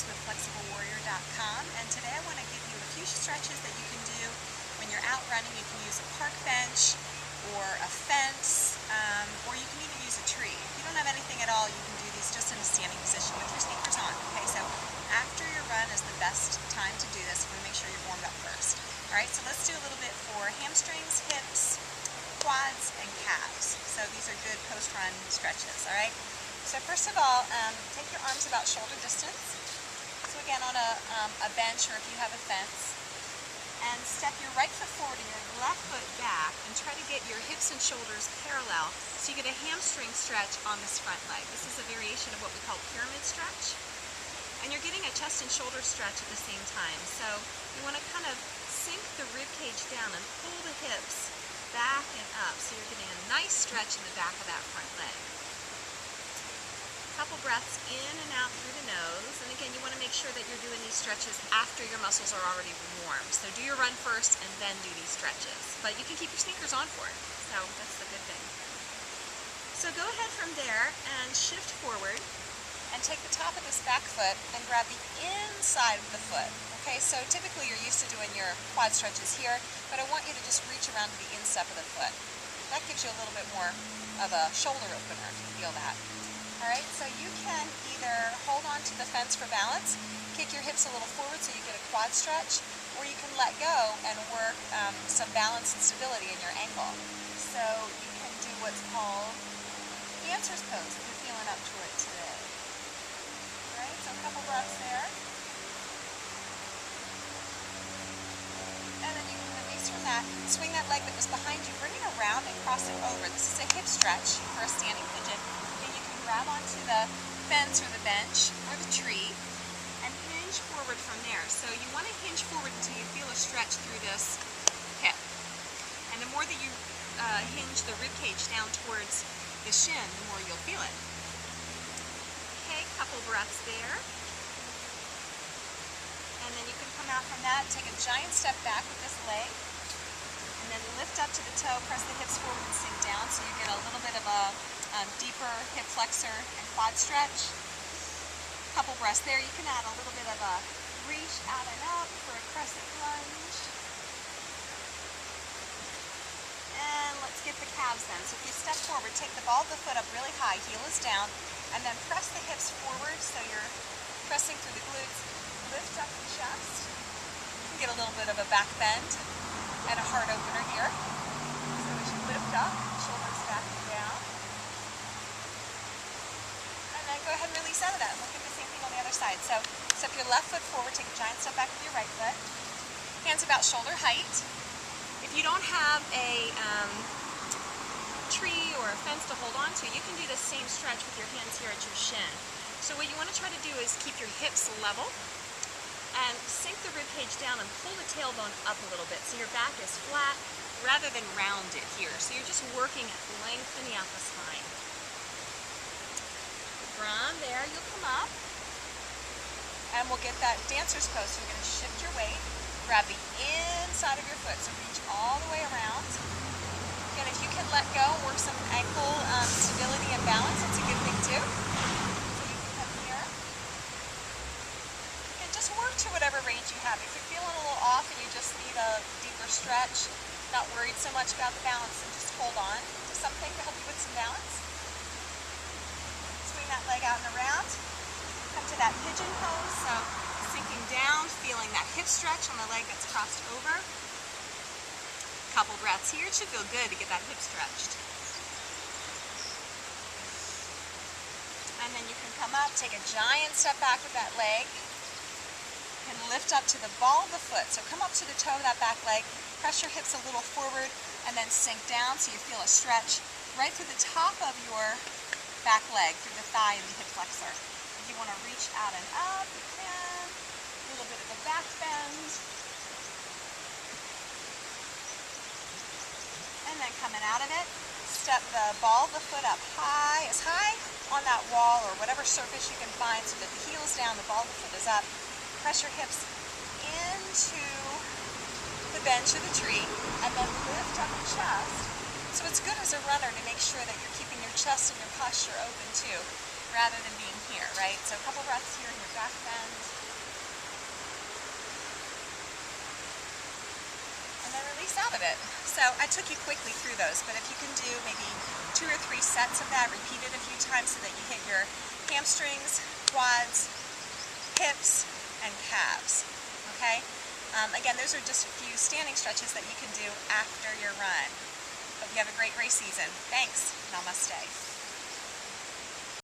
Alex with FlexibleWarrior.com, and today I want to give you a few stretches that you can do when you're out running. You can use a park bench or a fence, or you can even use a tree. If you don't have anything at all, you can do these just in a standing position with your sneakers on. Okay, so after your run is the best time to do this. You want to make sure you're warmed up first. Alright, so let's do a little bit for hamstrings, hips, quads, and calves. So these are good post-run stretches, alright? So first of all, take your arms about shoulder distance. So again, on a bench or if you have a fence. And step your right foot forward and your left foot back and try to get your hips and shoulders parallel so you get a hamstring stretch on this front leg. This is a variation of what we call pyramid stretch. And you're getting a chest and shoulder stretch at the same time. So you want to kind of sink the rib cage down and pull the hips back and up so you're getting a nice stretch in the back of that front leg. Couple breaths in and out through the nose, and again you want to make sure that you're doing these stretches after your muscles are already warm. So do your run first and then do these stretches, but you can keep your sneakers on for it, so that's the good thing. So go ahead from there and shift forward and take the top of this back foot and grab the inside of the foot. Okay, so typically you're used to doing your quad stretches here, but I want you to just reach around to the instep of the foot. That gives you a little bit more of a shoulder opener if you feel that. Alright, so you can either hold on to the fence for balance, kick your hips a little forward so you get a quad stretch, or you can let go and work some balance and stability in your ankle. So you can do what's called dancer's pose if you're feeling up to it today. Alright, so a couple breaths there. And then you can release from that, swing that leg that was behind you, bring it around and cross it over. This is a hip stretch for a standing pigeon. Grab onto the fence or the bench or the tree and hinge forward from there. So you want to hinge forward until you feel a stretch through this hip. And the more that you hinge the rib cage down towards the shin, the more you'll feel it. Okay, couple breaths there. And then you can come out from that, take a giant step back with this leg, and then lift up to the toe, press the hips forward and sink down so you get a little bit of a deeper hip flexor and quad stretch. Couple breaths there. You can add a little bit of a reach out and up for a crescent lunge. And let's get the calves then. So if you step forward, take the ball of the foot up really high, heel is down, and then press the hips forward so you're pressing through the glutes. Lift up the chest. You can get a little bit of a back bend and a heart opener here. So as you lift up, shoulders back and down. And then go ahead and release out of that. And we'll do the same thing on the other side. So step your left foot forward, take a giant step back with your right foot. Hands about shoulder height. If you don't have a tree or a fence to hold on to, you can do the same stretch with your hands here at your shin. So what you want to try to do is keep your hips level and sink the rib cage down and pull the tailbone up a little bit so your back is flat rather than rounded here. So you're just working at lengthening out the spine. From there, you'll come up and we'll get that dancer's pose. So you're going to shift your weight, grab the inside of your foot, so reach all the way around. Again, if you can let go and work some ankle stability and balance, it's a good thing too. So you can come here. And just work to whatever range you have. If you're feeling a little off and you just need a deeper stretch, not worried so much about the balance, and just hold on to something to help you with some balance. Swing that leg out and around. Come to that pigeon pose, so sinking down, feeling that hip stretch on the leg that's crossed over. Couple breaths here. It should feel good to get that hip stretched. And then you can come up, take a giant step back with that leg, and lift up to the ball of the foot. So come up to the toe of that back leg, press your hips a little forward, and then sink down so you feel a stretch right through the top of your back leg, through the thigh and the hip flexor. If you want to reach out and up, you can. A little bit of a back bend. And then coming out of it, step the ball of the foot up high, as high on that wall or whatever surface you can find so that the heel is down, the ball of the foot is up. Press your hips into the bench or the tree, and then lift up the chest. So it's good as a runner to make sure that you're keeping your chest and your posture open too. rather than being here, right? So a couple breaths here in your back bend. And then release out of it. So I took you quickly through those, but if you can do maybe 2 or 3 sets of that, repeat it a few times so that you hit your hamstrings, quads, hips, and calves, okay? Again, those are just a few standing stretches that you can do after your run. Hope you have a great race season. Thanks. Namaste.